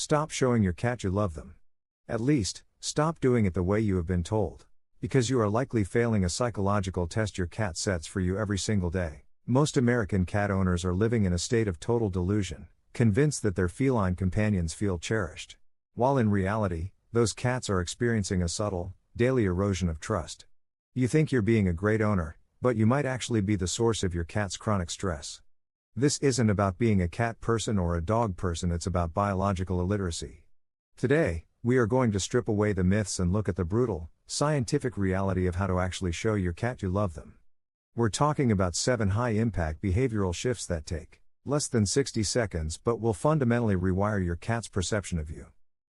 Stop showing your cat you love them. At least, stop doing it the way you have been told. Because you are likely failing a psychological test your cat sets for you every single day. Most American cat owners are living in a state of total delusion, convinced that their feline companions feel cherished. While in reality, those cats are experiencing a subtle, daily erosion of trust. You think you're being a great owner, but you might actually be the source of your cat's chronic stress. This isn't about being a cat person or a dog person, it's about biological illiteracy. Today, we are going to strip away the myths and look at the brutal, scientific reality of how to actually show your cat you love them. We're talking about 7 high-impact behavioral shifts that take less than 60 seconds but will fundamentally rewire your cat's perception of you.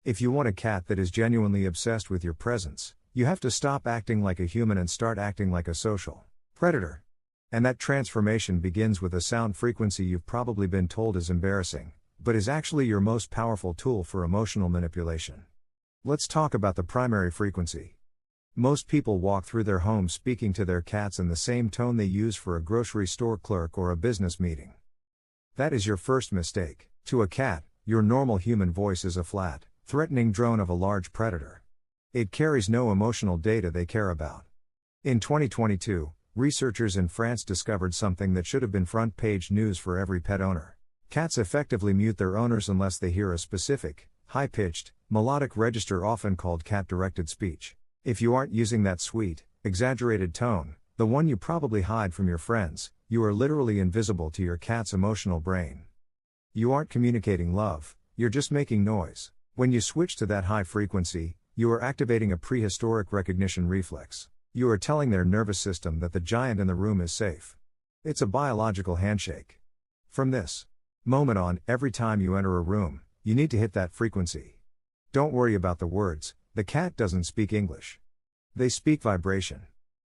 If you want a cat that is genuinely obsessed with your presence, you have to stop acting like a human and start acting like a social predator. And that transformation begins with a sound frequency you've probably been told is embarrassing, but is actually your most powerful tool for emotional manipulation. Let's talk about the primary frequency. Most people walk through their homes speaking to their cats in the same tone they use for a grocery store clerk or a business meeting. That is your first mistake. To a cat, your normal human voice is a flat, threatening drone of a large predator. It carries no emotional data they care about. In 2022, researchers in France discovered something that should have been front-page news for every pet owner. Cats effectively mute their owners unless they hear a specific, high-pitched, melodic register, often called cat-directed speech. If you aren't using that sweet, exaggerated tone, the one you probably hide from your friends, you are literally invisible to your cat's emotional brain. You aren't communicating love, you're just making noise. When you switch to that high frequency, you are activating a prehistoric recognition reflex. You are telling their nervous system that the giant in the room is safe. It's a biological handshake. From this moment on, every time you enter a room, you need to hit that frequency. Don't worry about the words, the cat doesn't speak English. They speak vibration.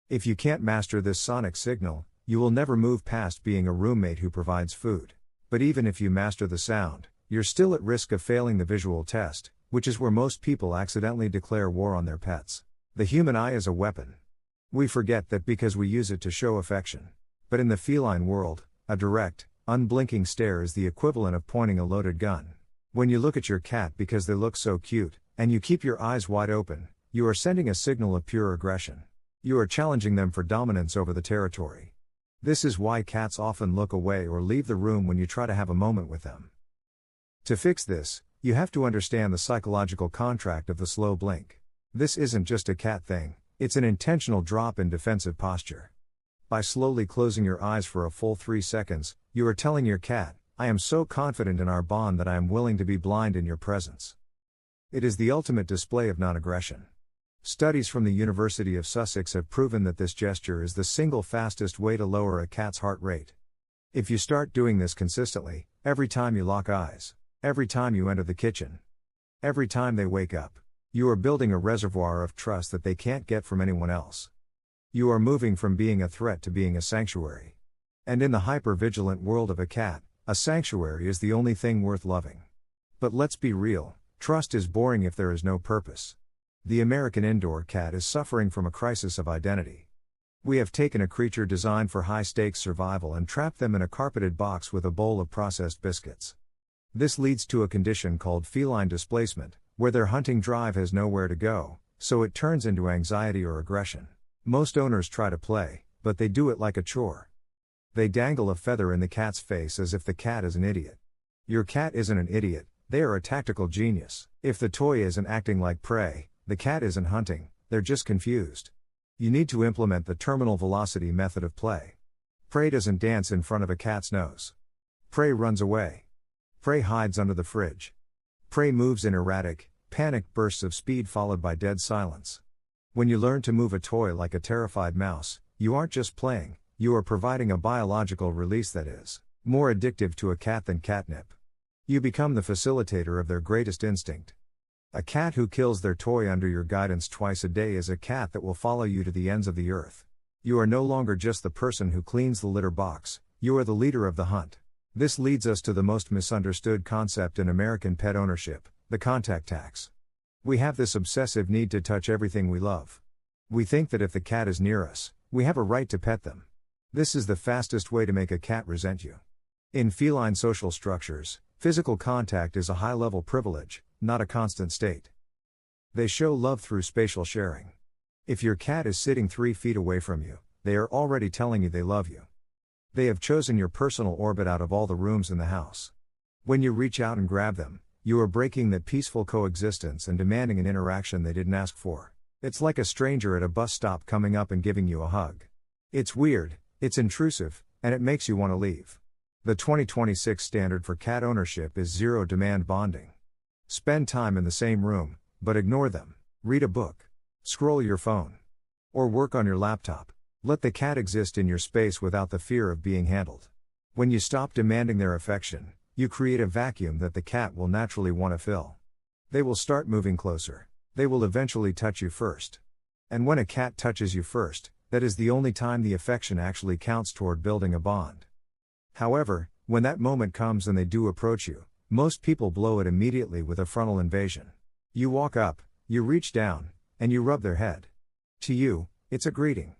If you can't master this sonic signal, you will never move past being a roommate who provides food. But even if you master the sound, you're still at risk of failing the visual test, which is where most people accidentally declare war on their pets. The human eye is a weapon. We forget that because we use it to show affection. But in the feline world, a direct, unblinking stare is the equivalent of pointing a loaded gun. When you look at your cat because they look so cute, and you keep your eyes wide open, you are sending a signal of pure aggression. You are challenging them for dominance over the territory. This is why cats often look away or leave the room when you try to have a moment with them. To fix this, you have to understand the psychological contract of the slow blink. This isn't just a cat thing, it's an intentional drop in defensive posture. By slowly closing your eyes for a full 3 seconds, you are telling your cat, I am so confident in our bond that I am willing to be blind in your presence. It is the ultimate display of non-aggression. Studies from the University of Sussex have proven that this gesture is the single fastest way to lower a cat's heart rate. If you start doing this consistently, every time you lock eyes, every time you enter the kitchen, every time they wake up, you are building a reservoir of trust that they can't get from anyone else. You are moving from being a threat to being a sanctuary. And in the hyper-vigilant world of a cat, a sanctuary is the only thing worth loving. But let's be real, trust is boring if there is no purpose. The American indoor cat is suffering from a crisis of identity. We have taken a creature designed for high-stakes survival and trapped them in a carpeted box with a bowl of processed biscuits. This leads to a condition called feline displacement, where their hunting drive has nowhere to go, so it turns into anxiety or aggression. Most owners try to play, but they do it like a chore. They dangle a feather in the cat's face as if the cat is an idiot. Your cat isn't an idiot, they are a tactical genius. If the toy isn't acting like prey, the cat isn't hunting, they're just confused. You need to implement the terminal velocity method of play. Prey doesn't dance in front of a cat's nose. Prey runs away. Prey hides under the fridge. Prey moves in erratic, panicked bursts of speed followed by dead silence. When you learn to move a toy like a terrified mouse, you aren't just playing, you are providing a biological release that is more addictive to a cat than catnip. You become the facilitator of their greatest instinct. A cat who kills their toy under your guidance twice a day is a cat that will follow you to the ends of the earth. You are no longer just the person who cleans the litter box, you are the leader of the hunt. This leads us to the most misunderstood concept in American pet ownership, the contact tax. We have this obsessive need to touch everything we love. We think that if the cat is near us, we have a right to pet them. This is the fastest way to make a cat resent you. In feline social structures, physical contact is a high-level privilege, not a constant state. They show love through spatial sharing. If your cat is sitting 3 feet away from you, they are already telling you they love you. They have chosen your personal orbit out of all the rooms in the house. When you reach out and grab them, you are breaking that peaceful coexistence and demanding an interaction they didn't ask for. It's like a stranger at a bus stop coming up and giving you a hug. It's weird, it's intrusive, and it makes you want to leave. The 2026 standard for cat ownership is zero demand bonding. Spend time in the same room, but ignore them. Read a book. Scroll your phone. Or work on your laptop. Let the cat exist in your space without the fear of being handled. When you stop demanding their affection, you create a vacuum that the cat will naturally want to fill. They will start moving closer. They will eventually touch you first. And when a cat touches you first, that is the only time the affection actually counts toward building a bond. However, when that moment comes and they do approach you, most people blow it immediately with a frontal invasion. You walk up, you reach down, and you rub their head. To you, it's a greeting.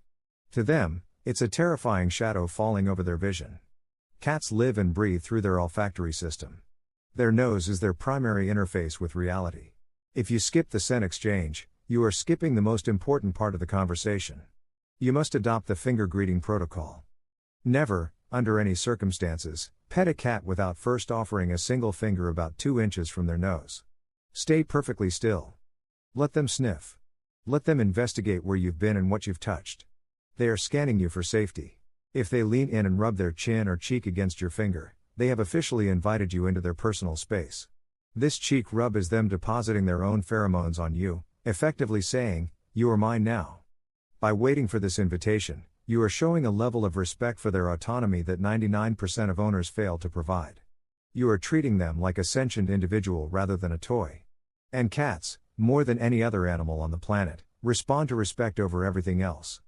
To them, it's a terrifying shadow falling over their vision. Cats live and breathe through their olfactory system. Their nose is their primary interface with reality. If you skip the scent exchange, you are skipping the most important part of the conversation. You must adopt the finger greeting protocol. Never, under any circumstances, pet a cat without first offering a single finger about 2 inches from their nose. Stay perfectly still. Let them sniff. Let them investigate where you've been and what you've touched. They are scanning you for safety. If they lean in and rub their chin or cheek against your finger, they have officially invited you into their personal space. This cheek rub is them depositing their own pheromones on you, effectively saying, "You are mine now." By waiting for this invitation, you are showing a level of respect for their autonomy that 99% of owners fail to provide. You are treating them like a sentient individual rather than a toy. And cats, more than any other animal on the planet, respond to respect over everything else.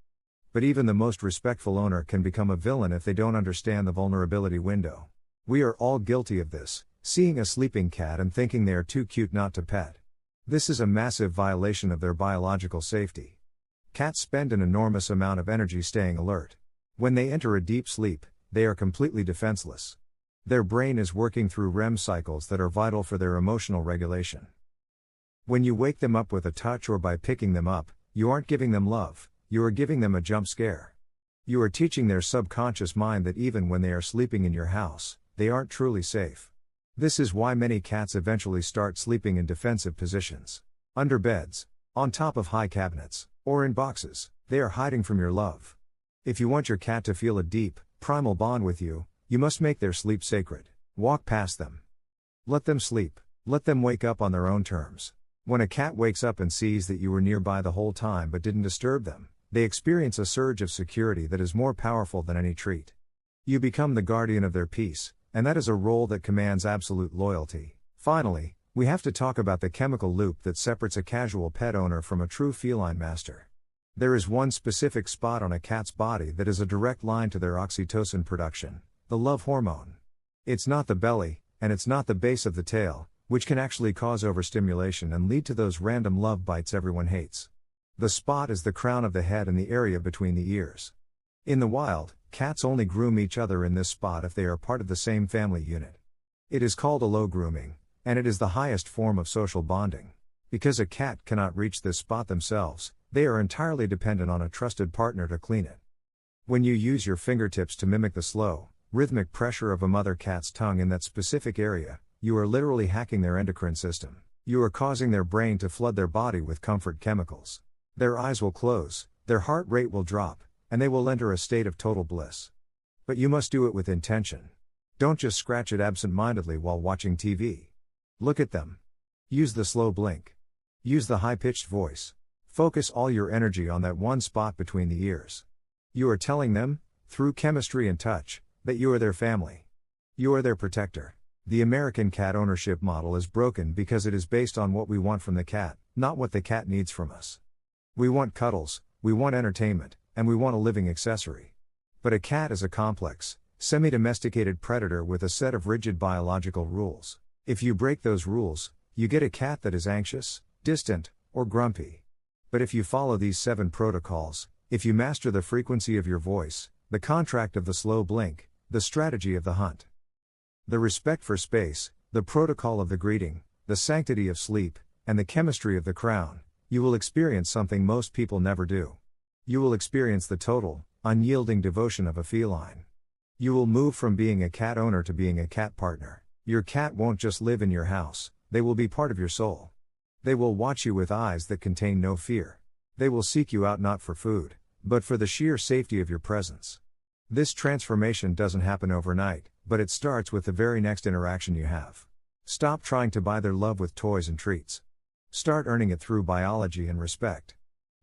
But even the most respectful owner can become a villain if they don't understand the vulnerability window. We are all guilty of this, seeing a sleeping cat and thinking they are too cute not to pet. This is a massive violation of their biological safety. Cats spend an enormous amount of energy staying alert. When they enter a deep sleep, they are completely defenseless. Their brain is working through REM cycles that are vital for their emotional regulation. When you wake them up with a touch or by picking them up, you aren't giving them love, you are giving them a jump scare. You are teaching their subconscious mind that even when they are sleeping in your house, they aren't truly safe. This is why many cats eventually start sleeping in defensive positions. Under beds, on top of high cabinets, or in boxes. They are hiding from your love. If you want your cat to feel a deep, primal bond with you, you must make their sleep sacred. Walk past them. Let them sleep. Let them wake up on their own terms. When a cat wakes up and sees that you were nearby the whole time but didn't disturb them, they experience a surge of security that is more powerful than any treat. You become the guardian of their peace, and that is a role that commands absolute loyalty. Finally, we have to talk about the chemical loop that separates a casual pet owner from a true feline master. There is one specific spot on a cat's body that is a direct line to their oxytocin production, the love hormone. It's not the belly, and it's not the base of the tail, which can actually cause overstimulation and lead to those random love bites everyone hates. The spot is the crown of the head and the area between the ears. In the wild, cats only groom each other in this spot if they are part of the same family unit. It is called allo grooming, and it is the highest form of social bonding. Because a cat cannot reach this spot themselves, they are entirely dependent on a trusted partner to clean it. When you use your fingertips to mimic the slow, rhythmic pressure of a mother cat's tongue in that specific area, you are literally hacking their endocrine system. You are causing their brain to flood their body with comfort chemicals. Their eyes will close, their heart rate will drop, and they will enter a state of total bliss. But you must do it with intention. Don't just scratch it absent-mindedly while watching TV. Look at them. Use the slow blink. Use the high-pitched voice. Focus all your energy on that one spot between the ears. You are telling them, through chemistry and touch, that you are their family. You are their protector. The American cat ownership model is broken because it is based on what we want from the cat, not what the cat needs from us. We want cuddles, we want entertainment, and we want a living accessory. But a cat is a complex, semi-domesticated predator with a set of rigid biological rules. If you break those rules, you get a cat that is anxious, distant, or grumpy. But if you follow these 7 protocols, if you master the frequency of your voice, the contract of the slow blink, the strategy of the hunt, the respect for space, the protocol of the greeting, the sanctity of sleep, and the chemistry of the crown, you will experience something most people never do. You will experience the total, unyielding devotion of a feline. You will move from being a cat owner to being a cat partner. Your cat won't just live in your house, they will be part of your soul. They will watch you with eyes that contain no fear. They will seek you out not for food, but for the sheer safety of your presence. This transformation doesn't happen overnight, but it starts with the very next interaction you have. Stop trying to buy their love with toys and treats. Start earning it through biology and respect.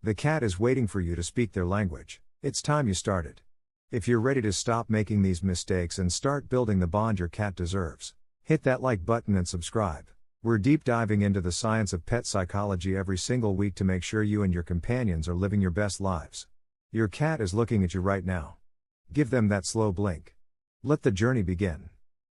The cat is waiting for you to speak their language. It's time you started. If you're ready to stop making these mistakes and start building the bond your cat deserves, hit that like button and subscribe. We're deep diving into the science of pet psychology every single week to make sure you and your companions are living your best lives. Your cat is looking at you right now. Give them that slow blink. Let the journey begin.